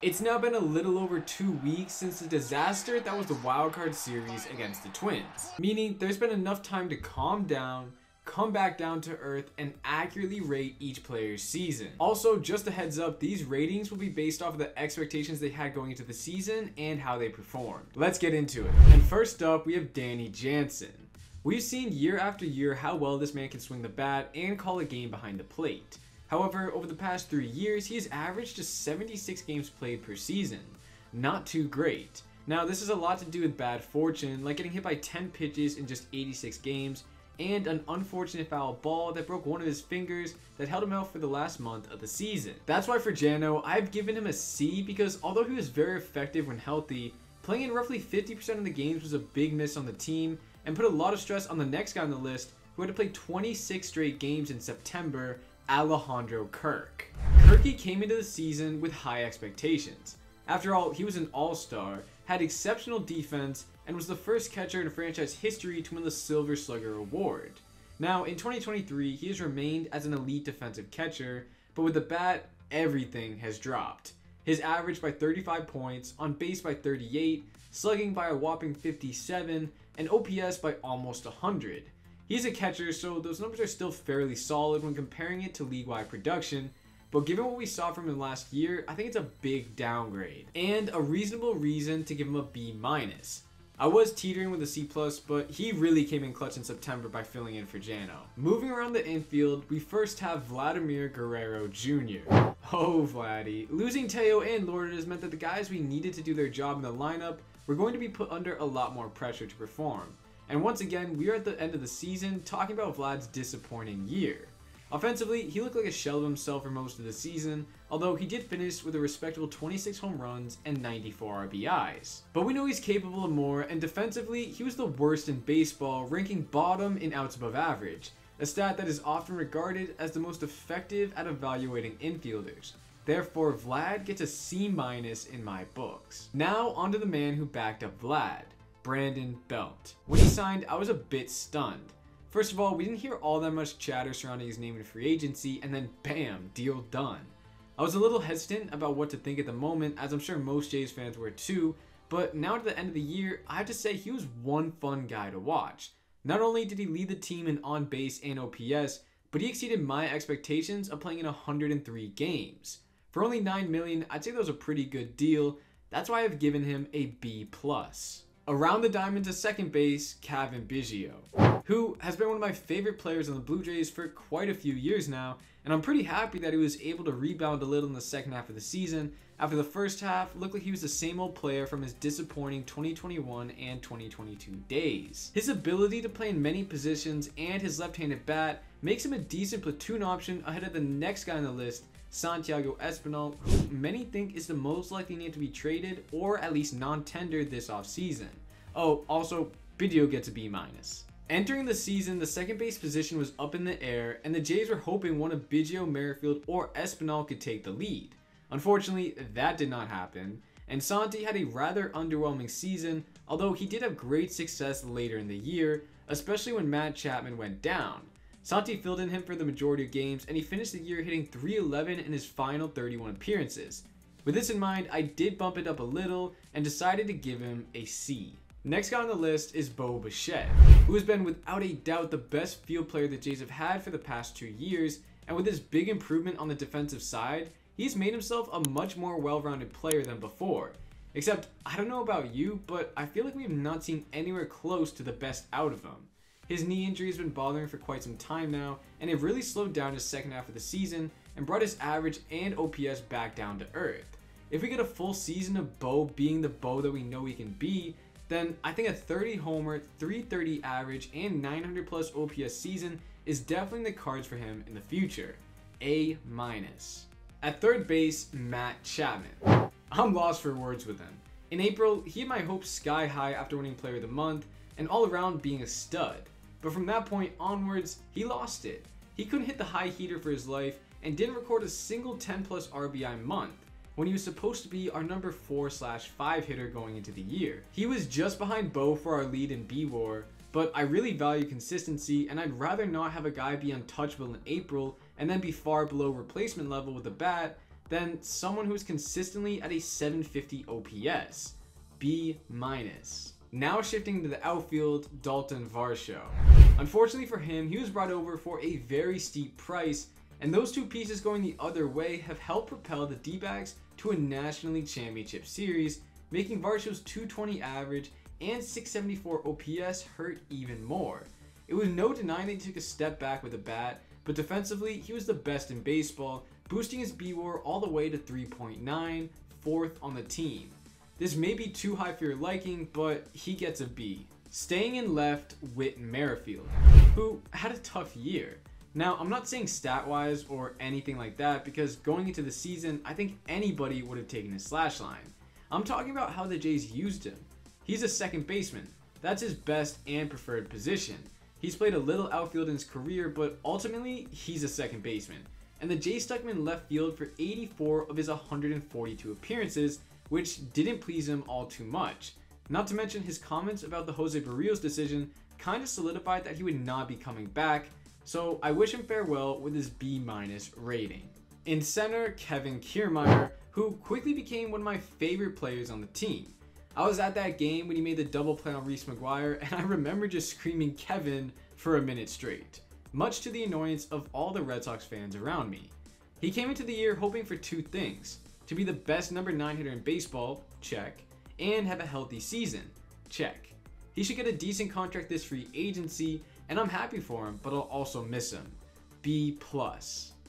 It's now been a little over 2 weeks since the disaster that was the wildcard series against the Twins, meaning there's been enough time to calm down, come back down to earth, and accurately rate each player's season. Also, just a heads up, these ratings will be based off of the expectations they had going into the season and how they performed. Let's get into it. And first up, we have Jansen. We've seen year after year how well this man can swing the bat and call a game behind the plate. However, over the past 3 years, he has averaged just 76 games played per season. Not too great. Now, this has a lot to do with bad fortune, like getting hit by 10 pitches in just 86 games, and an unfortunate foul ball that broke one of his fingers that held him out for the last month of the season. That's why for Jano, I've given him a C because although he was very effective when healthy, playing in roughly 50% of the games was a big miss on the team and put a lot of stress on the next guy on the list who had to play 26 straight games in September, Alejandro Kirk. Kirky came into the season with high expectations. After all, he was an all-star, had exceptional defense, and was the first catcher in franchise history to win the Silver Slugger award. Now, in 2023, he has remained as an elite defensive catcher, but with the bat, everything has dropped. His average by 35 points, on base by 38, slugging by a whopping 57, and OPS by almost 100. He's a catcher, so those numbers are still fairly solid when comparing it to league-wide production, but given what we saw from him last year, I think it's a big downgrade, and a reasonable reason to give him a B-. I was teetering with a C+, but he really came in clutch in September by filling in for Jano. Moving around the infield, we first have Vladimir Guerrero Jr. Oh, Vladdy. Losing Teo and Lourdes meant that the guys we needed to do their job in the lineup were going to be put under a lot more pressure to perform. And once again, we are at the end of the season talking about Vlad's disappointing year. Offensively, he looked like a shell of himself for most of the season, although he did finish with a respectable 26 home runs and 94 RBIs. But we know he's capable of more, and defensively, he was the worst in baseball, ranking bottom in outs above average, a stat that is often regarded as the most effective at evaluating infielders. Therefore, Vlad gets a C- in my books. Now, onto the man who backed up Vlad. Brandon Belt. When he signed, I was a bit stunned. First of all, we didn't hear all that much chatter surrounding his name in free agency, and then bam, deal done. I was a little hesitant about what to think at the moment, as I'm sure most Jays fans were too, but now at the end of the year, I have to say he was one fun guy to watch. Not only did he lead the team in on-base and OPS, but he exceeded my expectations of playing in 103 games. For only $9 million, I'd say that was a pretty good deal. That's why I've given him a B+. Around the diamond to second base, Biggio, who has been one of my favorite players on the Blue Jays for quite a few years now, and I'm pretty happy that he was able to rebound a little in the second half of the season. After the first half, looked like he was the same old player from his disappointing 2021 and 2022 days. His ability to play in many positions and his left-handed bat makes him a decent platoon option ahead of the next guy on the list, Santiago Espinal, who many think is the most likely name to be traded or at least non-tendered this offseason. Oh, also, Biggio gets a B-. Entering the season, the second base position was up in the air, and the Jays were hoping one of Biggio, Merrifield, or Espinal could take the lead. Unfortunately, that did not happen, and Santi had a rather underwhelming season, although he did have great success later in the year, especially when Chapman went down. Santi filled in him for the majority of games, and he finished the year hitting .311 in his final 31 appearances. With this in mind, I did bump it up a little and decided to give him a C. Next guy on the list is Bichette, who has been without a doubt the best field player the Jays have had for the past 2 years, and with his big improvement on the defensive side, he's made himself a much more well-rounded player than before. Except, I don't know about you, but I feel like we have not seen anywhere close to the best out of him. His knee injury has been bothering for quite some time now, and it really slowed down his second half of the season and brought his average and OPS back down to earth. If we get a full season of Bo being the Bo that we know he can be, then I think a 30 homer, 330 average, and 900 plus OPS season is definitely in the cards for him in the future. A-. At third base, Chapman. I'm lost for words with him. In April, he had my hopes sky high after winning Player of the Month, and all around being a stud. But from that point onwards, he lost it. He couldn't hit the high heater for his life, and didn't record a single 10 plus RBI month, when he was supposed to be our number 4/5 hitter going into the year. He was just behind Bo for our lead in B-WAR, but I really value consistency, and I'd rather not have a guy be untouchable in April and then be far below replacement level with the bat than someone who's consistently at a 750 OPS. B-. Now shifting to the outfield, Dalton Varsho. Unfortunately for him, he was brought over for a very steep price, and those two pieces going the other way have helped propel the D-backs to a National League Championship Series, making Varsho's 220 average and 674 OPS hurt even more. It was no denying that he took a step back with the bat, but defensively, he was the best in baseball, boosting his B-WAR all the way to 3.9, fourth on the team. This may be too high for your liking, but he gets a B. Staying in left, Whit Merrifield, who had a tough year. Now, I'm not saying stat-wise or anything like that, because going into the season, I think anybody would have taken his slash line. I'm talking about how the Jays used him. He's a second baseman. That's his best and preferred position. He's played a little outfield in his career, but ultimately, he's a second baseman. And the Jays stuck him in left field for 84 of his 142 appearances, which didn't please him all too much. Not to mention his comments about the Jose Berrios decision kind of solidified that he would not be coming back, so I wish him farewell with his B- rating. In center, Kevin Kiermaier, who quickly became one of my favorite players on the team. I was at that game when he made the double play on Reese McGuire, and I remember just screaming Kevin for a minute straight, much to the annoyance of all the Red Sox fans around me. He came into the year hoping for two things: to be the best number 9 hitter in baseball, check, and have a healthy season, check. He should get a decent contract this free agency, and I'm happy for him, but I'll also miss him. B+.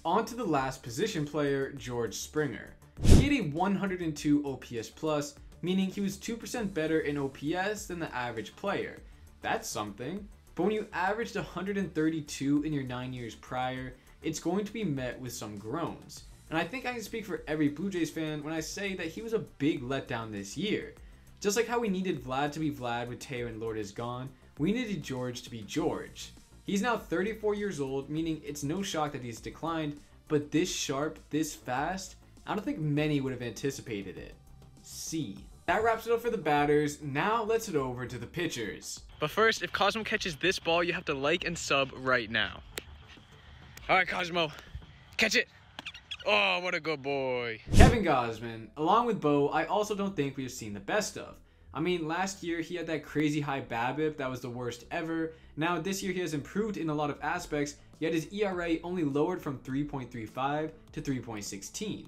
On to the last position player, George Springer. He had a 102 OPS plus, meaning he was 2% better in OPS than the average player. That's something. But when you averaged 132 in your 9 years prior, it's going to be met with some groans. And I think I can speak for every Blue Jays fan when I say that he was a big letdown this year. Just like how we needed Vlad to be Vlad with Teo and Lourdes gone, we needed George to be George. He's now 34 years old, meaning it's no shock that he's declined, but this sharp, this fast, I don't think many would have anticipated it. C. That wraps it up for the batters. Now let's head over to the pitchers. But first, if Cosmo catches this ball, you have to like and sub right now. All right, Cosmo, catch it. Oh, what a good boy. Kevin Gausman, along with Bo, I also don't think we have seen the best of. I mean, last year he had that crazy high BABIP that was the worst ever. Now this year he has improved in a lot of aspects, yet his ERA only lowered from 3.35 to 3.16.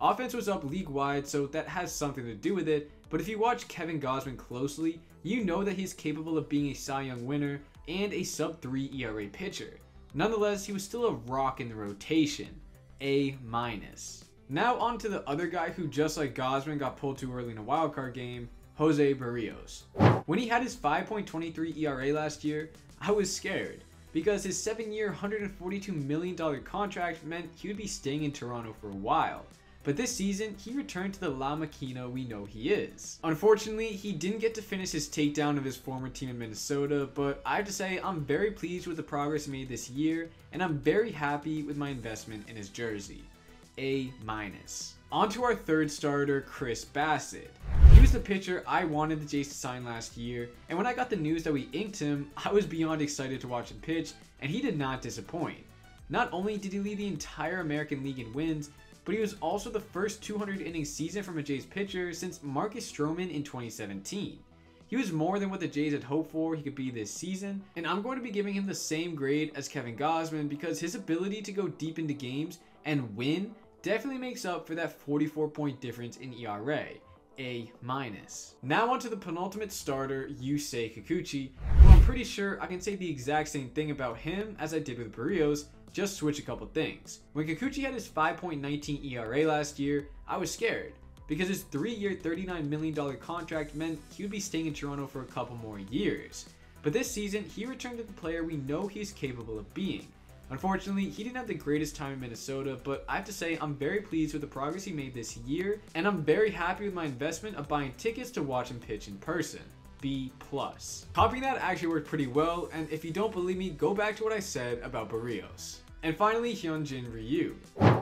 Offense was up league-wide, so that has something to do with it, but if you watch Kevin Gausman closely, you know that he's capable of being a Cy Young winner and a sub-3 ERA pitcher. Nonetheless, he was still a rock in the rotation. A-. Now on to the other guy who, just like Gausman, got pulled too early in a wildcard game, Jose Berrios. When he had his 5.23 ERA last year, I was scared, because his 7-year, $142 million contract meant he would be staying in Toronto for a while. But this season, he returned to the La Maquina we know he is. Unfortunately, he didn't get to finish his takedown of his former team in Minnesota, but I have to say I'm very pleased with the progress he made this year, and I'm very happy with my investment in his jersey. A-. On to our third starter, Chris Bassitt. He was the pitcher I wanted the Jays to sign last year, and when I got the news that we inked him, I was beyond excited to watch him pitch, and he did not disappoint. Not only did he lead the entire American League in wins, but he was also the first 200-inning season from a Jays pitcher since Marcus Stroman in 2017. He was more than what the Jays had hoped for he could be this season, and I'm going to be giving him the same grade as Kevin Gausman because his ability to go deep into games and win definitely makes up for that 44-point difference in ERA. A-. Now on to the penultimate starter, Yusei Kikuchi, who I'm pretty sure I can say the exact same thing about him as I did with Berrios, just switch a couple things. When Kikuchi had his 5.19 ERA last year, I was scared, because his 3-year, $39 million contract meant he would be staying in Toronto for a couple more years. But this season, he returned to the player we know he's capable of being. Unfortunately, he didn't have the greatest time in Minnesota, but I have to say I'm very pleased with the progress he made this year, and I'm very happy with my investment of buying tickets to watch him pitch in person. B+. Copying that actually worked pretty well, and if you don't believe me, go back to what I said about Berrios. And finally, Hyunjin Ryu.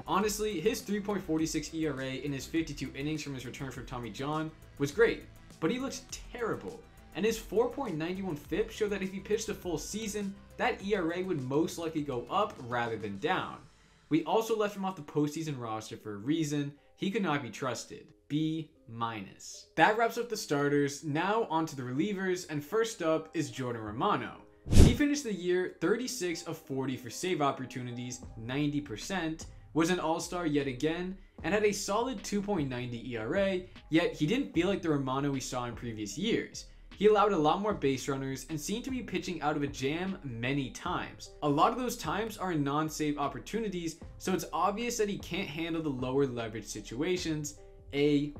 Honestly, his 3.46 ERA in his 52 innings from his return from Tommy John was great, but he looks terrible. And his 4.91 FIP showed that if he pitched a full season, that ERA would most likely go up rather than down. We also left him off the postseason roster for a reason. He could not be trusted. B-. That wraps up the starters. Now on to the relievers, and first up is Jordan Romano. He finished the year 36 of 40 for save opportunities, 90%, was an all-star yet again, and had a solid 2.90 ERA, yet he didn't feel like the Romano we saw in previous years. He allowed a lot more base runners and seemed to be pitching out of a jam many times. A lot of those times are in non-save opportunities, so it's obvious that he can't handle the lower leverage situations. A-.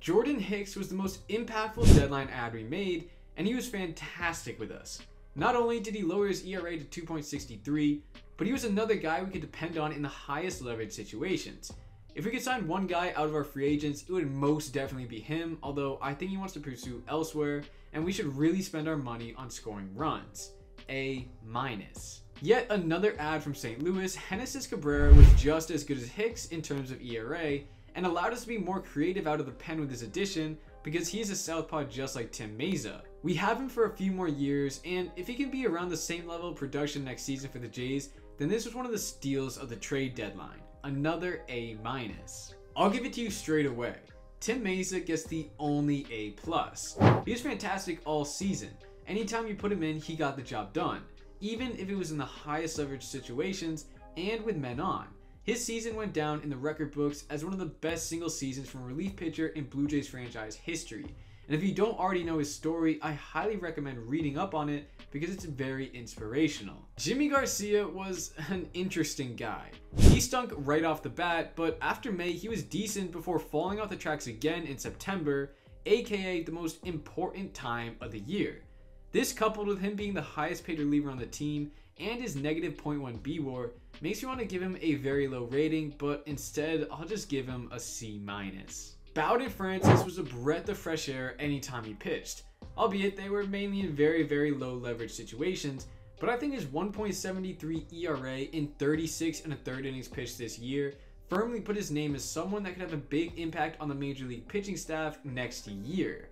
Jordan Hicks was the most impactful deadline ad we made, and he was fantastic with us. Not only did he lower his ERA to 2.63, but he was another guy we could depend on in the highest leverage situations. If we could sign one guy out of our free agents, it would most definitely be him, although I think he wants to pursue elsewhere, and we should really spend our money on scoring runs. A-. Yet another ad from St. Louis, Genesis Cabrera was just as good as Hicks in terms of ERA, and allowed us to be more creative out of the pen with his addition, because he is a southpaw just like Tim Mayza. We have him for a few more years, and if he can be around the same level of production next season for the Jays, then this was one of the steals of the trade deadline. Another A-. I'll give it to you straight away. Tim Mayza gets the only A+. He was fantastic all season. Anytime you put him in, he got the job done, even if it was in the highest leverage situations and with men on. His season went down in the record books as one of the best single seasons from a relief pitcher in Blue Jays franchise history. And if you don't already know his story, I highly recommend reading up on it because it's very inspirational. Jimmy Garcia was an interesting guy. He stunk right off the bat, but after May, he was decent before falling off the tracks again in September, aka the most important time of the year. This, coupled with him being the highest paid reliever on the team and his negative 0.1 BWAR, makes me want to give him a very low rating, but instead I'll just give him a C-. Bowden Francis was a breath of fresh air anytime he pitched, albeit they were mainly in very low leverage situations, but I think his 1.73 ERA in 36 and a third innings pitched this year firmly put his name as someone that could have a big impact on the major league pitching staff next year.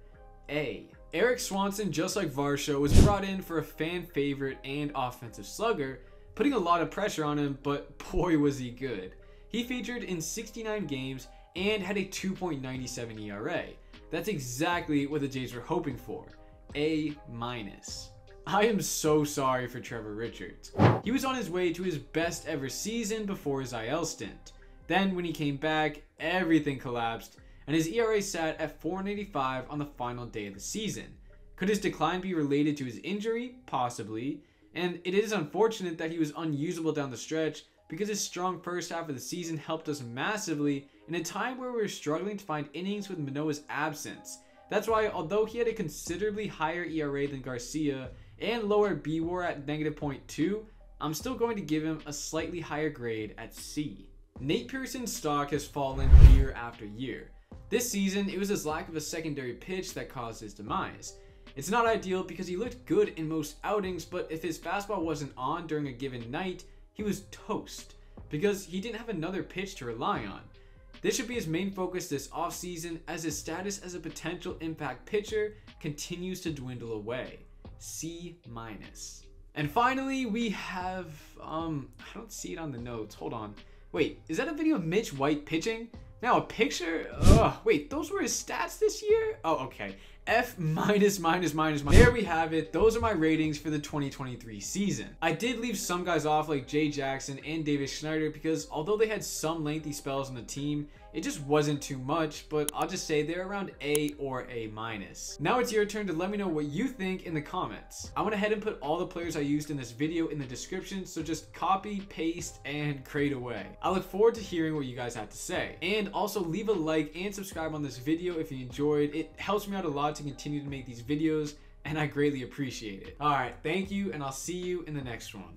A. Eric Swanson, just like Varsho, was brought in for a fan favorite and offensive slugger, putting a lot of pressure on him, but boy was he good. He featured in 69 games and had a 2.97 ERA. That's exactly what the Jays were hoping for. A-. I am so sorry for Trevor Richards. He was on his way to his best ever season before his IL stint. Then when he came back, everything collapsed, and his ERA sat at 4.85 on the final day of the season. Could his decline be related to his injury? Possibly. And it is unfortunate that he was unusable down the stretch, because his strong first half of the season helped us massively in a time where we were struggling to find innings with Manoah's absence. That's why, although he had a considerably higher ERA than Garcia and lower BWAR at negative 0.2, I'm still going to give him a slightly higher grade at C. Nate Pearson's stock has fallen year after year. This season, it was his lack of a secondary pitch that caused his demise. It's not ideal because he looked good in most outings, but if his fastball wasn't on during a given night, he was toast because he didn't have another pitch to rely on. This should be his main focus this offseason, as his status as a potential impact pitcher continues to dwindle away. C-. And finally, we have, I don't see it on the notes. Hold on. Wait, is that a video of Mitch White pitching? Now a picture? Ugh, wait, those were his stats this year? Oh, okay. F-. There we have it. Those are my ratings for the 2023 season. I did leave some guys off like Jay Jackson and David Schneider because although they had some lengthy spells on the team, it just wasn't too much, but I'll just say they're around A or A-. Now it's your turn to let me know what you think in the comments. I went ahead and put all the players I used in this video in the description, so just copy, paste, and grade away. I look forward to hearing what you guys have to say. And also leave a like and subscribe on this video if you enjoyed. It helps me out a lot to continue to make these videos, and I greatly appreciate it. Alright, thank you, and I'll see you in the next one.